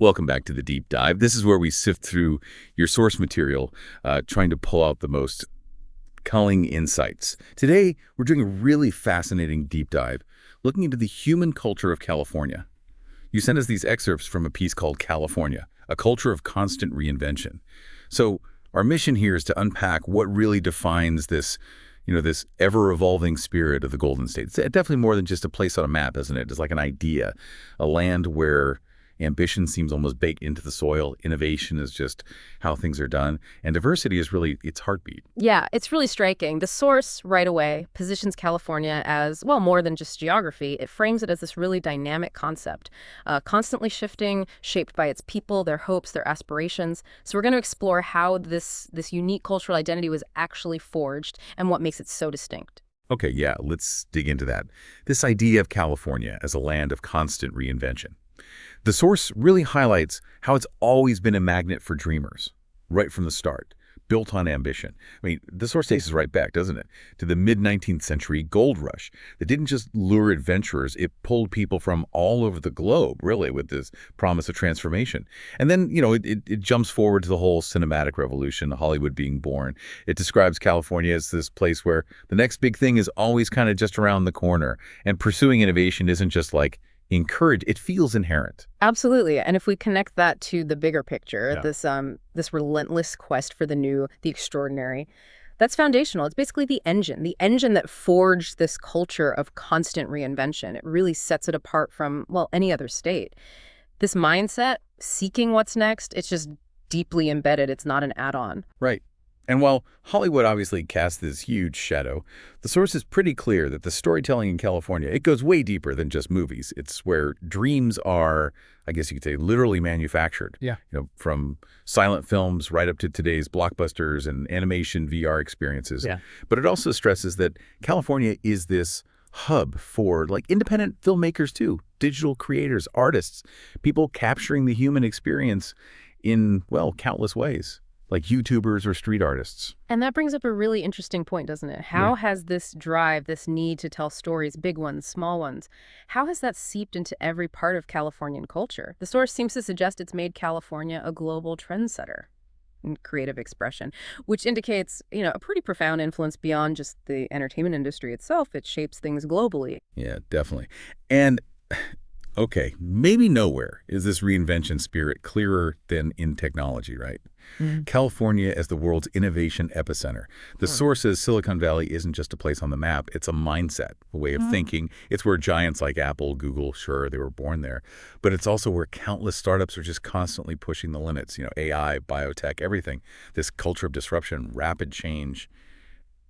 Welcome back to the Deep Dive. This is where we sift through your source material, trying to pull out the most culling insights. Today, we're doing a really fascinating deep dive, looking into the human culture of California. You sent us these excerpts from a piece called California, a culture of constant reinvention. So our mission here is to unpack what really defines this, this ever-evolving spirit of the Golden State. It's definitely more than just a place on a map, isn't it? It's like an idea, a land where ambition seems almost baked into the soil. Innovation is just how things are done. And diversity is really its heartbeat. Yeah, it's really striking. The source right away positions California as, well, more than just geography. It frames it as this really dynamic concept, constantly shifting, shaped by its people, their hopes, their aspirations. So we're going to explore how this unique cultural identity was actually forged and what makes it so distinct. Okay, yeah, let's dig into that. This idea of California as a land of constant reinvention. The source really highlights how it's always been a magnet for dreamers, right from the start, built on ambition. I mean, the source takes us right back, doesn't it, to the mid-19th century gold rush that didn't just lure adventurers, it pulled people from all over the globe, really, with this promise of transformation. And then, it jumps forward to the whole cinematic revolution, Hollywood being born. It describes California as this place where the next big thing is always kind of just around the corner, and pursuing innovation isn't just like encourage, it feels inherent. Absolutely. And if we connect that to the bigger picture, this relentless quest for the new, the extraordinary, that's foundational. It's basically the engine that forged this culture of constant reinvention. It really sets it apart from, well, any other state. This mindset, seeking what's next, it's just deeply embedded. It's not an add-on. Right. And while Hollywood obviously casts this huge shadow, the source is pretty clear that the storytelling in California, it goes way deeper than just movies. It's where dreams are, I guess you could say, literally manufactured. Yeah. From silent films right up to today's blockbusters and animation VR experiences. Yeah. But it also stresses that California is this hub for independent filmmakers too, digital creators, artists, people capturing the human experience in, well, countless ways, like YouTubers or street artists. And that brings up a really interesting point, doesn't it? How has this drive, this need to tell stories, big ones, small ones, how has that seeped into every part of Californian culture? The source seems to suggest it's made California a global trendsetter in creative expression, which indicates, a pretty profound influence beyond just the entertainment industry itself. It shapes things globally. Yeah, definitely. And okay, maybe nowhere is this reinvention spirit clearer than in technology, right? California as the world's innovation epicenter. The source says Silicon Valley isn't just a place on the map. It's a mindset, a way of thinking. It's where giants like Apple, Google, sure, they were born there. But it's also where countless startups are just constantly pushing the limits, AI, biotech, everything. This culture of disruption, rapid change.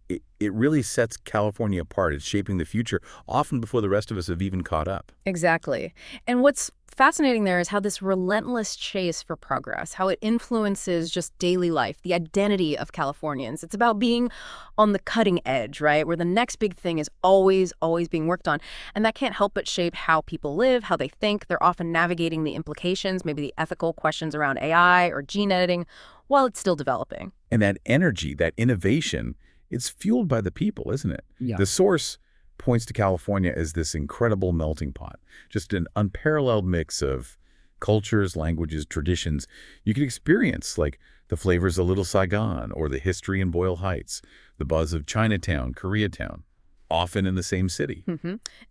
It really sets California apart. It's shaping the future, often before the rest of us have even caught up. Exactly. And what's fascinating there is how this relentless chase for progress, how it influences just daily life, the identity of Californians. It's about being on the cutting edge, right? Where the next big thing is always being worked on. And that can't help but shape how people live, how they think. They're often navigating the implications, maybe the ethical questions around AI or gene editing, while it's still developing. And that energy, that innovation, it's fueled by the people, isn't it? Yeah. The source points to California as this incredible melting pot, just an unparalleled mix of cultures, languages, traditions. You can experience like the flavors of Little Saigon or the history in Boyle Heights, the buzz of Chinatown, Koreatown, often in the same city.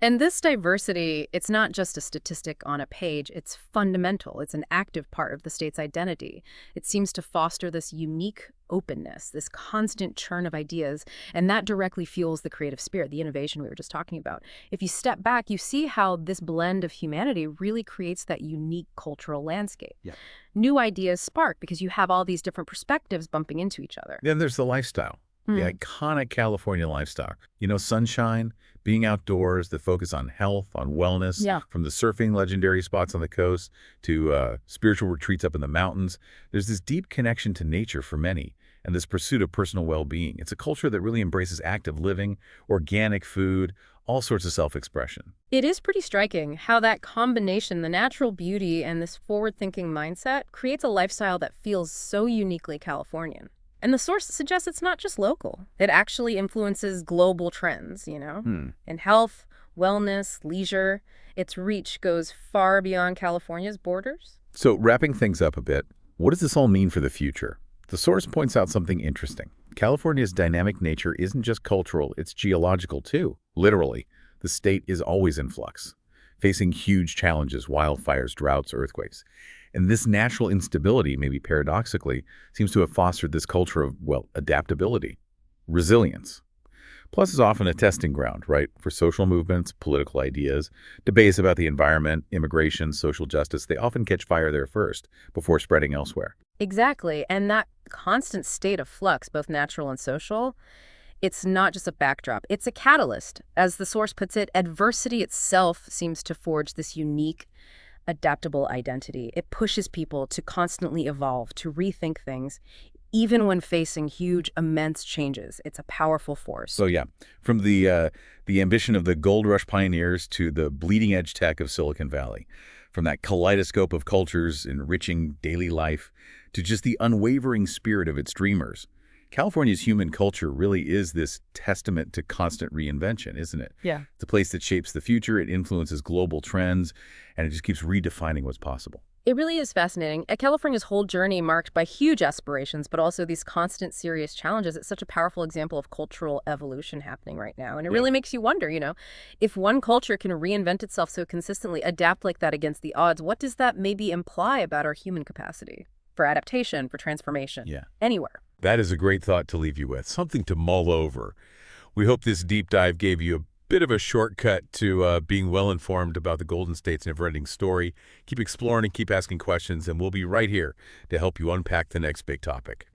And this diversity, it's not just a statistic on a page. It's fundamental. It's an active part of the state's identity. It seems to foster this unique openness, this constant churn of ideas, and that directly fuels the creative spirit, the innovation we were just talking about. If you step back, you see how this blend of humanity really creates that unique cultural landscape. Yeah. New ideas spark because you have all these different perspectives bumping into each other. Then there's the lifestyle. The iconic California lifestyle. Sunshine, being outdoors, the focus on health, on wellness, from the surfing legendary spots on the coast to spiritual retreats up in the mountains. There's this deep connection to nature for many and this pursuit of personal well-being. It's a culture that really embraces active living, organic food, all sorts of self-expression. It is pretty striking how that combination, the natural beauty and this forward-thinking mindset, creates a lifestyle that feels so uniquely Californian. And the source suggests it's not just local. It actually influences global trends, in health, wellness, leisure. Its reach goes far beyond California's borders. So wrapping things up a bit, what does this all mean for the future? The source points out something interesting. California's dynamic nature isn't just cultural, it's geological too. Literally, the state is always in flux, facing huge challenges, wildfires, droughts, earthquakes. And this natural instability, maybe paradoxically, seems to have fostered this culture of, well, adaptability, resilience. Plus is often a testing ground, right, for social movements, political ideas, debates about the environment, immigration, social justice. They often catch fire there first, before spreading elsewhere. Exactly. And that constant state of flux, both natural and social, it's not just a backdrop, it's a catalyst. As the source puts it, adversity itself seems to forge this unique, adaptable identity. It pushes people to constantly evolve, to rethink things, even when facing huge, immense changes. It's a powerful force. So yeah, from the ambition of the gold rush pioneers to the bleeding edge tech of Silicon Valley, from that kaleidoscope of cultures enriching daily life to just the unwavering spirit of its dreamers. California's human culture really is this testament to constant reinvention, isn't it? Yeah. It's a place that shapes the future, it influences global trends, and it just keeps redefining what's possible. It really is fascinating. California's whole journey marked by huge aspirations, but also these constant serious challenges. It's such a powerful example of cultural evolution happening right now. And it really makes you wonder, if one culture can reinvent itself so consistently, adapt like that against the odds, what does that maybe imply about our human capacity for adaptation, for transformation, Yeah. anywhere? That is a great thought to leave you with, something to mull over. We hope this deep dive gave you a bit of a shortcut to being well-informed about the Golden State's never-ending story. Keep exploring and keep asking questions, and we'll be right here to help you unpack the next big topic.